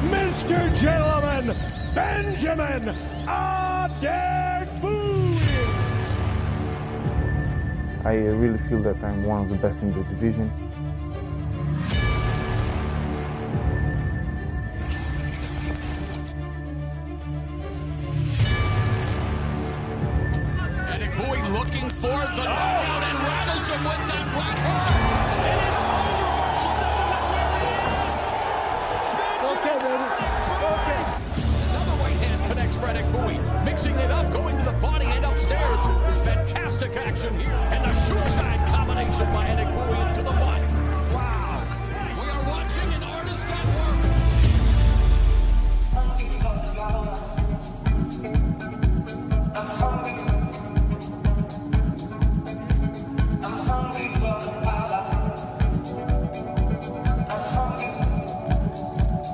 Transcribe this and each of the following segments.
Mr. Gentleman, Benjamin Adegbuyi. I really feel that I'm one of the best in the division. Adegbuyi looking for the knockout and rattles him with that right hand. And it's over. Okay, baby. Okay. Another right hand connects for Adegbuyi. Mixing it up, going to the body and upstairs. Fantastic action here. And a shoe shine combination by Adegbuyi into the body. Wow. We are watching an artist at work.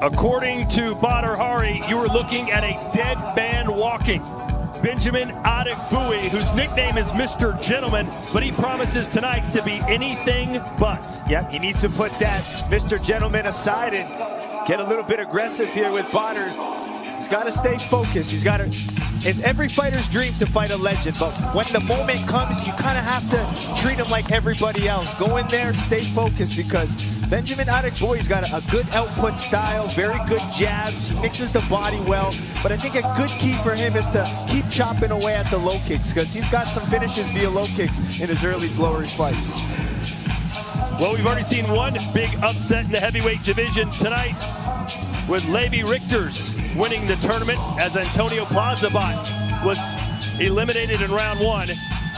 According to Badr Hari, you were looking at a dead man walking. Benjamin Adegbuyi, whose nickname is Mr. Gentleman, but he promises tonight to be anything but. Yep, he needs to put that Mr. Gentleman aside and get a little bit aggressive here with Badr. He's got to stay focused. It's every fighter's dream to fight a legend, but when the moment comes, you kind of have to treat him like everybody else. Go in there, stay focused, because Benjamin Adegbuyi's got a good output style, very good jabs. He mixes the body well, but I think a good key for him is to keep chopping away at the low kicks, because he's got some finishes via low kicks in his early flourish fights. Well, we've already seen one big upset in the heavyweight division tonight, with Levi Rigters winning the tournament as Antonio Plazabat was eliminated in round one.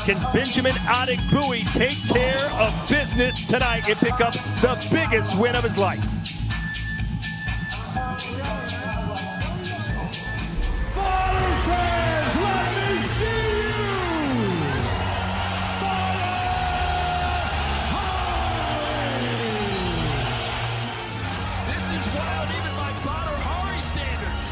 Can Benjamin Adegbuyi take care of business tonight and pick up the biggest win of his life? Badr fans, let me see you. This is wild even by Badr Hari standards.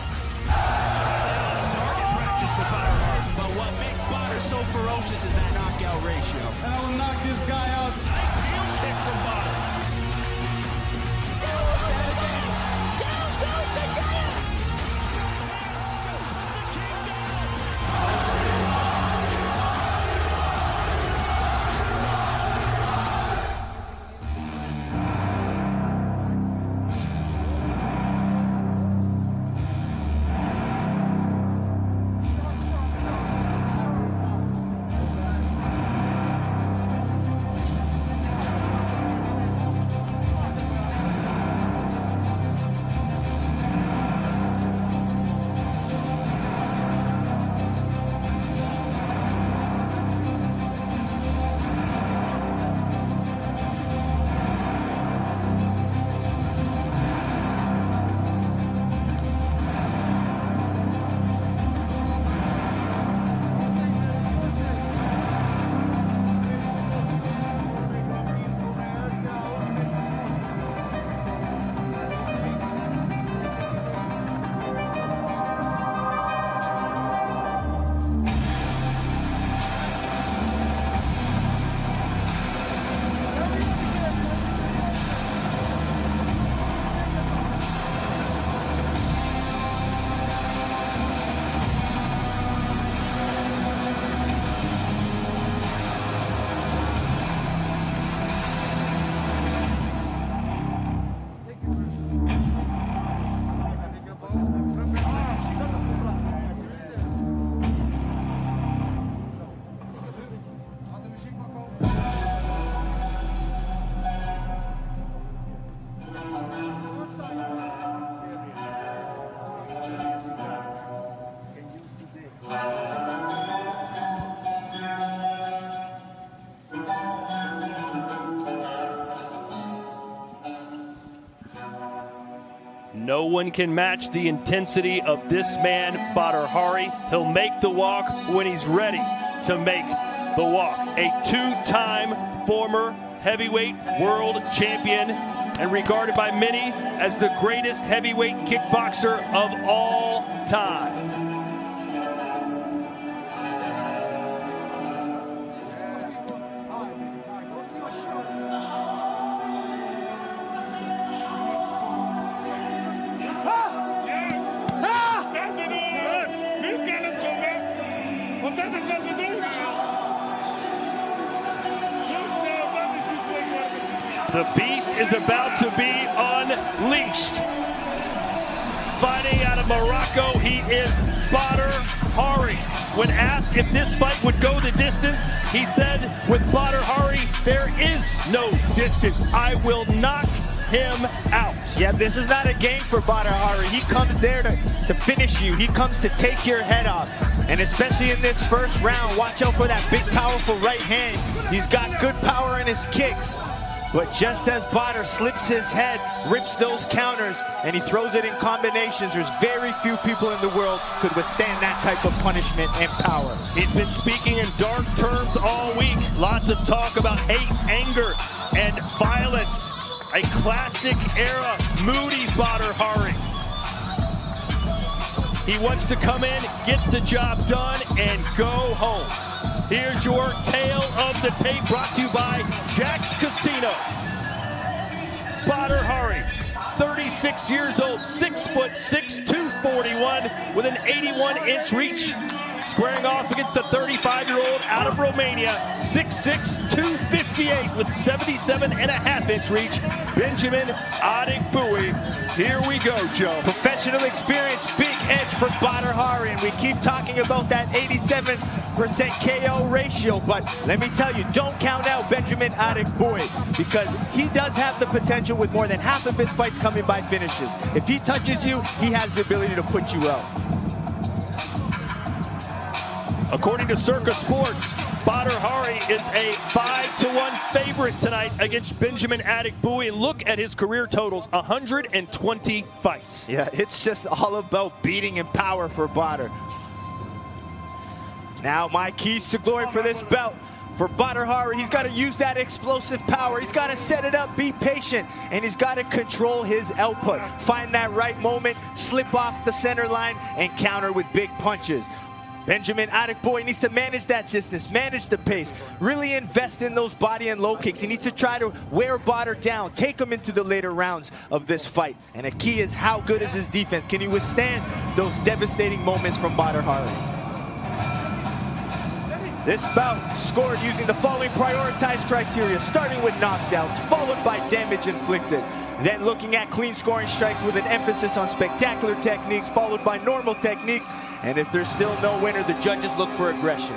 Now it's target practice for Badr Hari. But what makes Badr so ferocious is that knockout ratio. And I will knock this guy out. Nice heel kick from Badr. No one can match the intensity of this man, Badr Hari. He'll make the walk when he's ready to make the walk. A two-time former heavyweight world champion and regarded by many as the greatest heavyweight kickboxer of all time. Ah! The beast is about to be unleashed. Fighting out of Morocco, he is Badr Hari. When asked if this fight would go the distance, he said, with Badr Hari, there is no distance. I will knock him out. Yeah, this is not a game for Badr Hari. He comes there to finish you. He comes to take your head off. And especially in this first round, watch out for that big, powerful right hand. He's got good power in his kicks. But just as Badr slips his head, rips those counters, and he throws it in combinations, there's very few people in the world could withstand that type of punishment and power. He's been speaking in dark terms all week. Lots of talk about hate, anger, and violence. A classic era, moody Badr Hari. He wants to come in, get the job done, and go home. Here's your tale of the tape, brought to you by Jack's Casino. Badr Hari, 36 years old, 6'6", 241, with an 81-inch reach. Squaring off against the 35-year-old out of Romania, 6'6", 258, with 77.5-inch reach, Benjamin Adegbuyi. Here we go, Joe. Professional experience, big edge for Badr Hari, and we keep talking about that 87% KO ratio, but let me tell you, don't count out Benjamin Adegbuyi, because he does have the potential with more than half of his fights coming by finishes. If he touches you, he has the ability to put you out. According to Circa Sports, Badr Hari is a 5-1 favorite tonight against Benjamin Adegbuyi. And look at his career totals, 120 fights. Yeah, it's just all about beating and power for Badr. Now, my keys to glory for this belt. For Badr Hari, he's got to use that explosive power. He's got to set it up, be patient, and he's got to control his output. Find that right moment, slip off the center line, and counter with big punches. Benjamin Adegbuyi needs to manage that distance, manage the pace, really invest in those body and low kicks. He needs to try to wear Badr down, take him into the later rounds of this fight. And the key is, how good is his defense? Can he withstand those devastating moments from Badr Hari? This bout scored using the following prioritized criteria, starting with knockdowns, followed by damage inflicted. Then looking at clean scoring strikes with an emphasis on spectacular techniques, followed by normal techniques. And if there's still no winner, the judges look for aggression.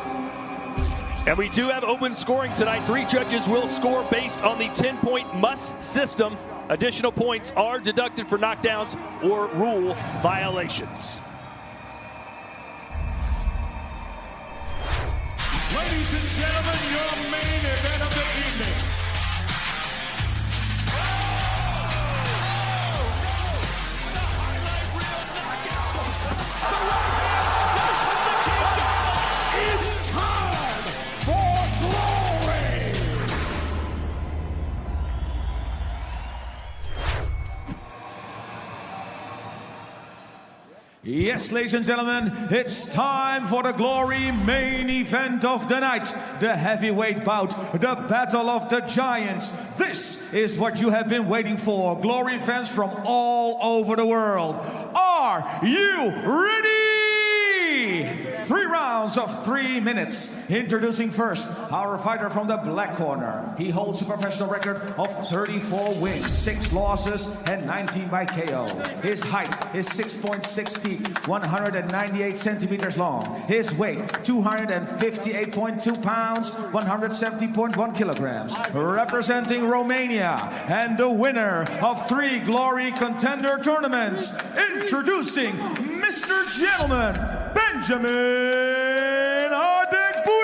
And we do have open scoring tonight. 3 judges will score based on the 10-point must system. Additional points are deducted for knockdowns or rule violations. Ladies and gentlemen, your main event of the evening. It's time for glory! Yes, ladies and gentlemen, it's time for the glory main event of the night. The heavyweight bout, the Battle of the Giants. This is what you have been waiting for. Glory fans from all over the world. Are you ready? 3 rounds of 3 minutes. Introducing first, our fighter from the black corner. He holds a professional record of 34 wins, 6 losses, and 19 by KO. His height is 6.6 feet, 198 centimeters long. His weight, 258.2 pounds, 170.1 kilograms. Representing Romania and the winner of 3 Glory Contender tournaments. Introducing Mr. Gentleman, Benjamin Adegbuyi.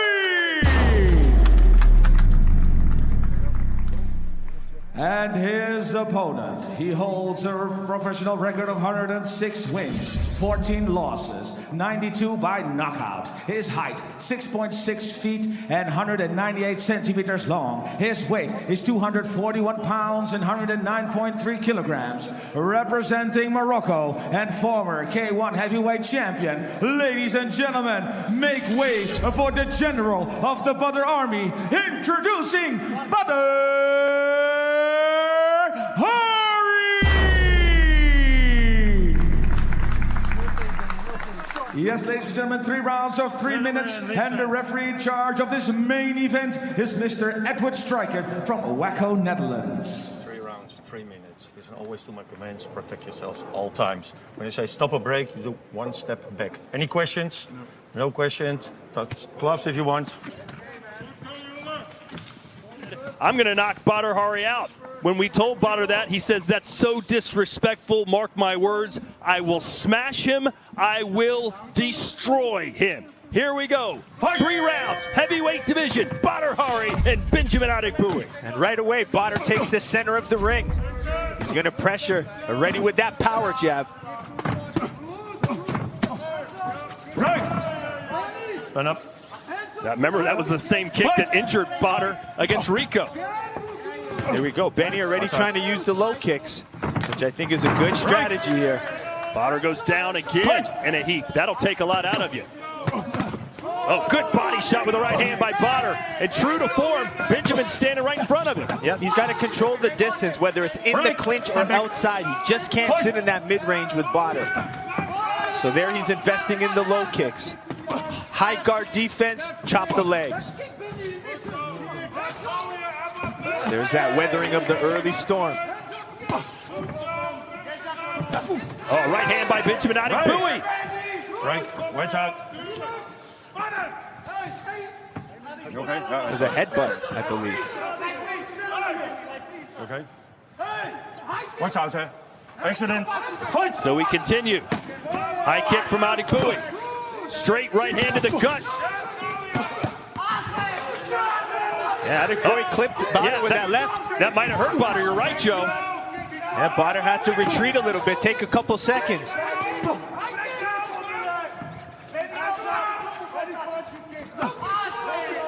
And his opponent, he holds a professional record of 106 wins, 14 losses, 92 by knockout. His height, 6.6 feet and 198 centimeters long. His weight is 241 pounds and 109.3 kilograms. Representing Morocco and former K1 heavyweight champion, ladies and gentlemen, make way for the general of the Badr Army, introducing Badr Hari! Yes, ladies and gentlemen, 3 rounds of 3 minutes, and the referee in charge of this main event is Mr. Edward Strijker from Waco, Netherlands. 3 rounds, 3 minutes. Listen always to my commands, protect yourselves all times. When I say stop a break, you do 1 step back. Any questions? No questions. Touch gloves if you want. I'm going to knock Badr Hari out. When we told Badr that, he says, that's so disrespectful. Mark my words. I will smash him. I will destroy him. Here we go. 3 rounds, heavyweight division. Badr Hari and Benjamin Adegbuyi. And right away, Badr takes the center of the ring. He's going to pressure, already with that power jab. Right. Stand up. Now, remember, that was the same kick that injured Badr against Rico. There we go. Benny already trying to use the low kicks, which I think is a good strategy here. Badr goes down again in a heap. That'll take a lot out of you. Oh, good body shot with the right hand by Badr. And true to form, Benjamin's standing right in front of him. Yep, he's got to control the distance, whether it's in the clinch or outside. He just can't sit in that mid-range with Badr. So there he's investing in the low kicks. High guard defense, chop the legs. There's that weathering of the early storm. Oh, right hand by Benjamin Adegbuyi. Right, watch out. You okay? It was a headbutt, I believe. Okay. Watch out, sir. Accident. Fight! So we continue. High kick from Adegbuyi. Straight right hand to the gut. Yeah, Adegbuyi clipped Badr with that left. That might have hurt Badr. You're right, Joe. Yeah, Badr had to retreat a little bit, take a couple seconds.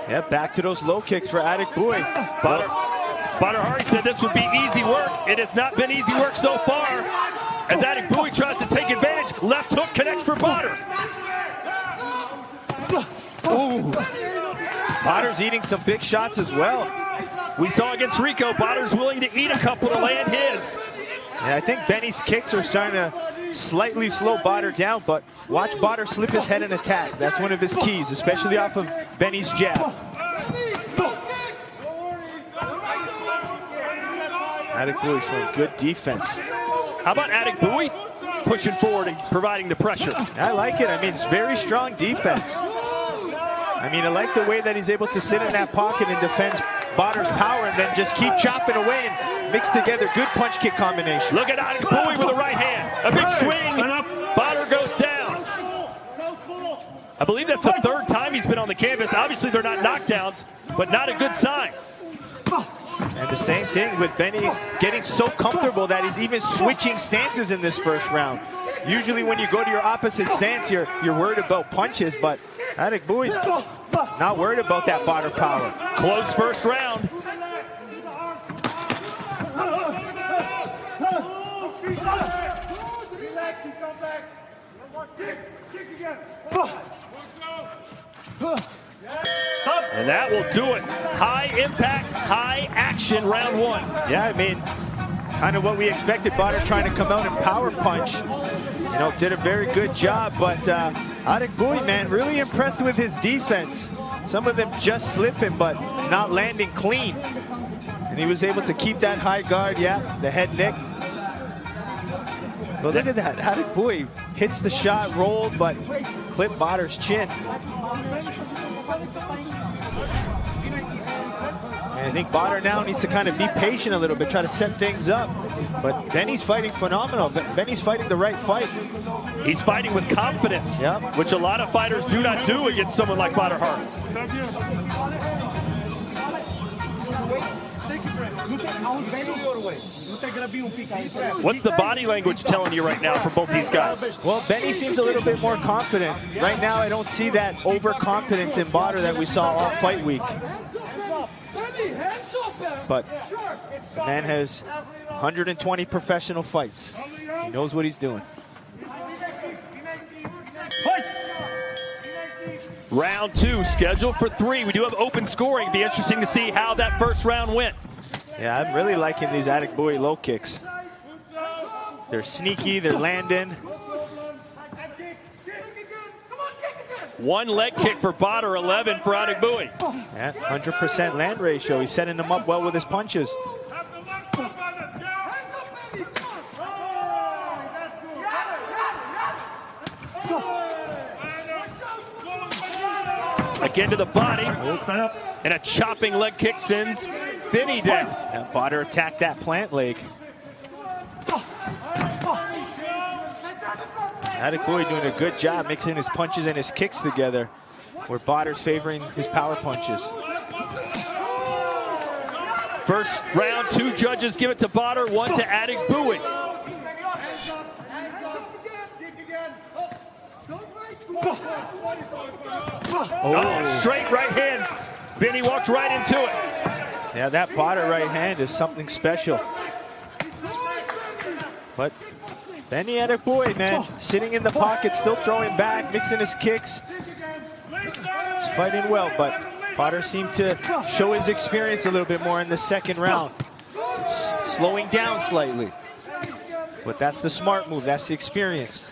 Yeah, back to those low kicks for Adegbuyi. Badr Hari said this would be easy work. It has not been easy work so far. As Adegbuyi tries to take advantage, left hook connects for Badr. Ooh. Badr's eating some big shots as well. We saw against Rico, Badr's willing to eat a couple to land his. Yeah, I think Benny's kicks are starting to slightly slow Badr down, but watch Badr slip his head and attack. That's one of his keys, especially off of Benny's jab. Adegbuyi showing good defense. How about Adegbuyi pushing forward and providing the pressure? I like it. I mean, it's very strong defense. I mean, I like the way that he's able to sit in that pocket and defend Badr's power and then just keep chopping away and mix together good punch kick combination. Look at Adegbuyi with the right hand. A big swing. Badr goes down. I believe that's the 3rd time he's been on the canvas. Obviously, they're not knockdowns, but not a good sign. And the same thing with Benny getting so comfortable that he's even switching stances in this first round. Usually when you go to your opposite stance, you're worried about punches, but Adegbuyi not worried about that Badr power. Close first round. And that will do it. High impact, high action, round 1. Yeah, I mean, kind of what we expected. Badr trying to come out and power punch. You know, did a very good job, but Adegbuyi, man, really impressed with his defense. Some of them just slipping, but not landing clean. And he was able to keep that high guard, yeah, the head nick. But look at that, Adegbuyi hits the shot, rolls, but clipped Badr's chin. And I think Badr now needs to kind of be patient a little bit, try to set things up. But Benny's fighting phenomenal. Benny's fighting the right fight. He's fighting with confidence, yep, which a lot of fighters do not do against someone like Badr Hari. What's the body language telling you right now for both these guys? Well, Benny seems a little bit more confident. Right now, I don't see that overconfidence in Badr that we saw all fight week. But the man has 120 professional fights. He knows what he's doing. Round 2 scheduled for 3. We do have open scoring. Be interesting to see how that first round went. Yeah, I'm really liking these Adegbuyi low kicks. They're sneaky, they're landing. One leg kick for Badr, 11 for Adegbuyi. Yeah, 100% land ratio. He's setting them up well with his punches. Again to the body, and a chopping leg kick sends Benny down. And Badr attacked that plant leg. Adegbuyi doing a good job mixing his punches and his kicks together, where Badr's favoring his power punches. First round, 2 judges give it to Badr, 1 to Adegbuyi. Oh, straight right hand. Benny walked right into it. Yeah, that Badr right hand is something special. But Benny Adegbuyi, man, sitting in the pocket, still throwing back, mixing his kicks. He's fighting well, but Badr seemed to show his experience a little bit more in the second round. Slowing down slightly. But that's the smart move, that's the experience.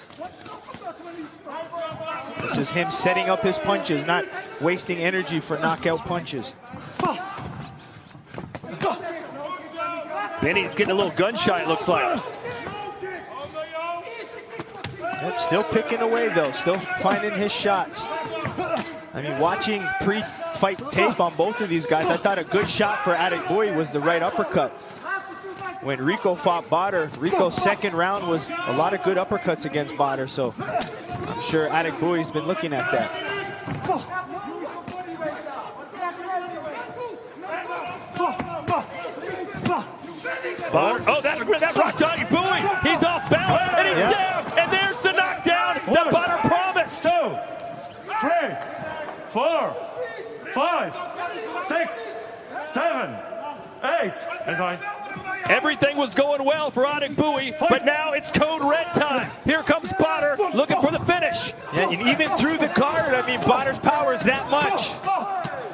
This is him setting up his punches, not wasting energy for knockout punches. Benny's getting a little gun shy, it looks like. Yep, still picking away though, still finding his shots. I mean, watching pre-fight tape on both of these guys, I thought a good shot for Adegbuyi was the right uppercut. When Rico fought Badr, Rico's second round was a lot of good uppercuts against Badr, so I'm sure Adegbuyi's been looking at that. Badr, oh, that rocked Adegbuyi. He's off balance, and he's down, and there's the knockdown that Badr promised. 2, 3, 4, 5, 6, 7, 8. Everything was going well for Adegbuyi, but now it's code red time. Here comes Badr looking for the finish. Yeah, and even through the guard, I mean, Badr's power is that much.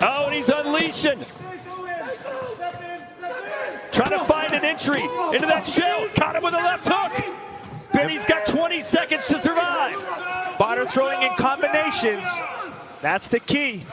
Oh, and he's unleashing. Trying to find an entry into that shell. Caught him with a left hook. Benny's got 20 seconds to survive. Badr throwing in combinations. That's the key.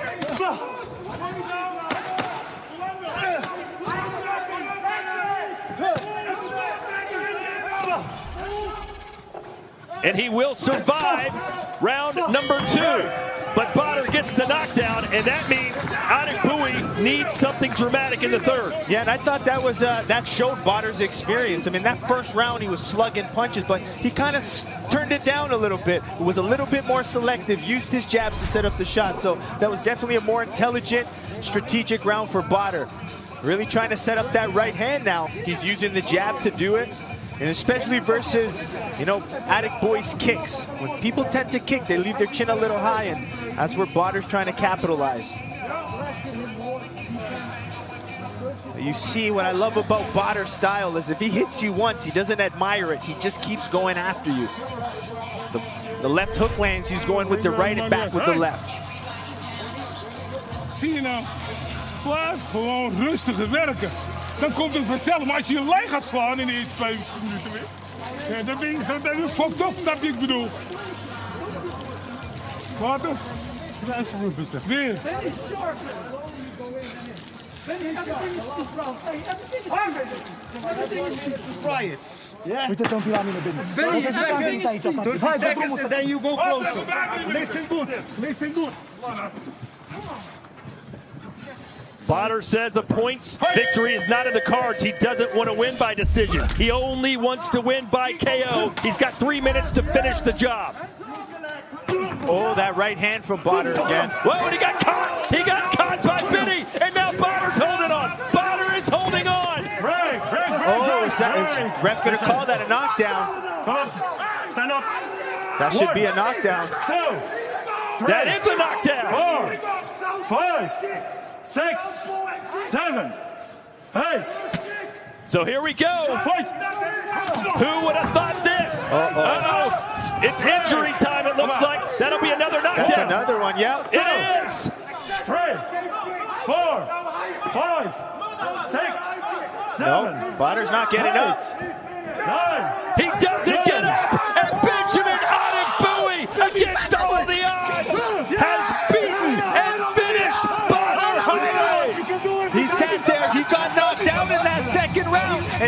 And he will survive round number 2. But Badr gets the knockdown, and that means Adegbuyi needs something dramatic in the third. Yeah, and I thought that was that showed Badr's experience. I mean, that first round he was slugging punches, but he kind of turned it down a little bit. It was a little bit more selective, used his jabs to set up the shot. So that was definitely a more intelligent, strategic round for Badr. Really trying to set up that right hand now. He's using the jab to do it. And especially versus, you know, Adegbuyi's kicks. When people tend to kick, they leave their chin a little high, and that's where Badr's trying to capitalize. You see, what I love about Badr's style is if he hits you once, he doesn't admire it. He just keeps going after you. The left hook lands, he's going with the right and back with the left. Zie je nou, blijf gewoon rustiger werken. Dan komt het vanzelf. Maar als je je lijn gaat slaan in de eerste 2 minuten weer, ja, dan ben je fucked up, snap je ik bedoel? Wat? Weer. Try it. Yeah. Benny, 30 seconds and then you go closer. Listen good. Listen good. Badr says a points victory is not in the cards. He doesn't want to win by decision. He only wants to win by KO. He's got 3 minutes to finish the job. Oh, that right hand from Badr again. Whoa, and he got caught. He got caught by Benny, and now Badr's holding on. Badr is holding on. Oh, is ref going to call that a knockdown? Stand up. That should be a knockdown. 2, 3, That is a knockdown. 4, 5, 6, 7, 8. So here we go. Fight. Who would have thought this? Uh-oh. It's injury time, it looks like. That'll be another knockdown. That's another one, yeah. It is. 3, 4, 5, 6, 7. No, Badr's not getting up. 9. He doesn't get up. And Benjamin Adegbuyi, against all the odds, has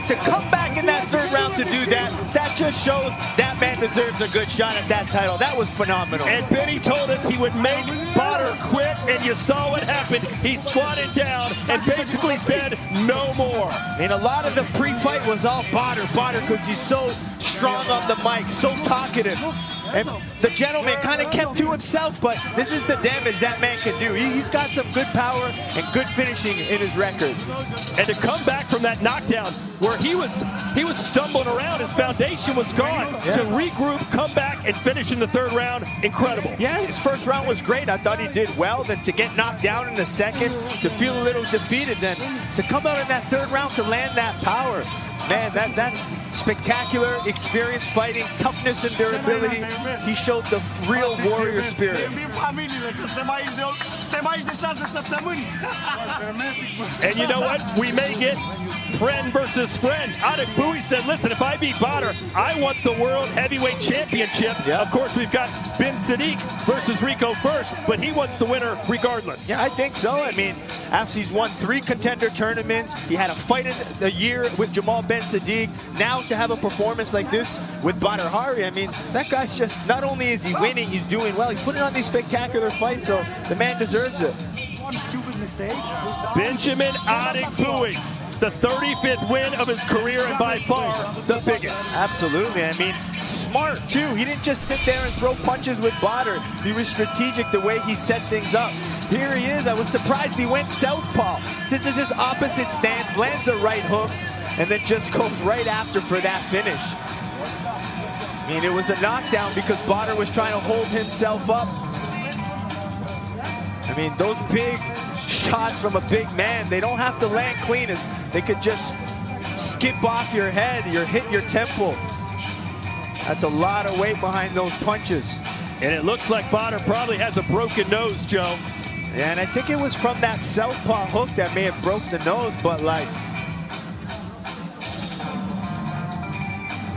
And to come back in that third round to do that, that just shows that man deserves a good shot at that title. That was phenomenal. And Benny told us he would make Badr quit, and you saw what happened. He squatted down and basically said, no more. And a lot of the pre-fight was all Badr, because he's so strong on the mic, so talkative. And the gentleman kind of kept to himself, but this is the damage that man can do. He's got some good power and good finishing in his record. And to come back from that knockdown where he was stumbling around, his foundation was gone. Yeah. To regroup, come back, and finish in the third round, incredible. Yeah, his first round was great. I thought he did well. Then to get knocked down in the second, to feel a little defeated, then to come out in that third round to land that power. Man, that's spectacular experience fighting, toughness and durability. He showed the real warrior spirit. And you know what? We may get friend versus friend. Adik Bowie said, listen, if I beat Badr, I want the World Heavyweight Championship. Yeah. Of course, we've got Ben Sadiq versus Rico first, but he wants the winner regardless. Yeah, I think so. I mean, after he's won 3 contender tournaments, he had a fight in the year with Jamal Ben Sadiq. Now to have a performance like this with Badr Hari, I mean, that guy's just, not only is he winning, he's doing well. He's putting on these spectacular fights, so the man deserves it. Benjamin Adik Bowie, the 35th win of his career, and by far the biggest. Absolutely. I mean, smart too. He didn't just sit there and throw punches with Badr. He was strategic the way he set things up. Here he is. I was surprised he went southpaw. This is his opposite stance, lands a right hook, and then just goes right after for that finish. I mean, it was a knockdown because Badr was trying to hold himself up. I mean, those big shots from a big man, they don't have to land clean. They could just skip off your head, hit your temple. That's a lot of weight behind those punches. And it looks like Badr probably has a broken nose, Joe. Yeah, and I think it was from that southpaw hook that may have broke the nose, but like,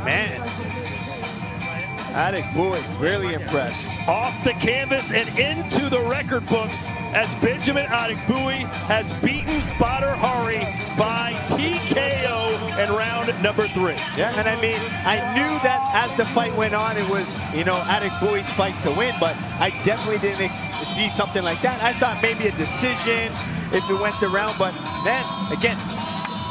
man, Adik Bowie, really impressed. Off the canvas and into the record books as Benjamin Adik Bowie has beaten Badr Hari by TKO in round number 3. Yeah, and I mean, I knew that as the fight went on, it was, you know, Adik Bowie's fight to win, but I definitely didn't see something like that. I thought maybe a decision if it went the round, but man, again,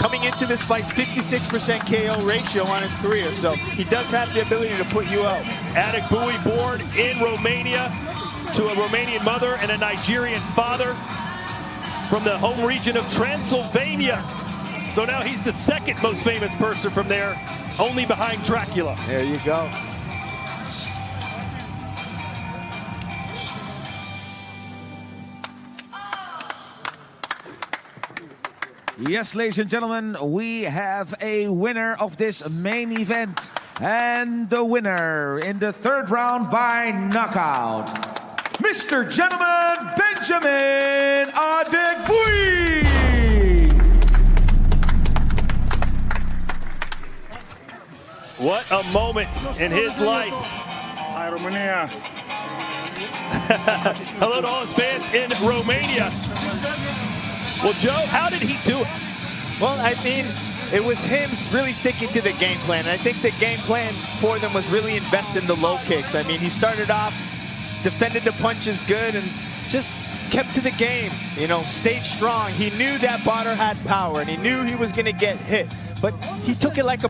coming into this fight, 56% KO ratio on his career, so he does have the ability to put you out. Adik Bowie, born in Romania to a Romanian mother and a Nigerian father from the home region of Transylvania. So now he's the second most famous person from there, only behind Dracula. There you go. Yes, ladies and gentlemen, we have a winner of this main event. And the winner in the third round by knockout, Mr. Gentleman Benjamin Adik Bowie. What a moment in his life. Hi, Romania. Hello to all his fans in Romania. Well, Joe, how did he do it? Well, I mean, it was him really sticking to the game plan. I think the game plan for them was really invest in the low kicks. I mean, he started off, defended the punches good, and just kept to the game, you know, stayed strong. He knew that Badr had power, and he knew he was going to get hit, but he took it like a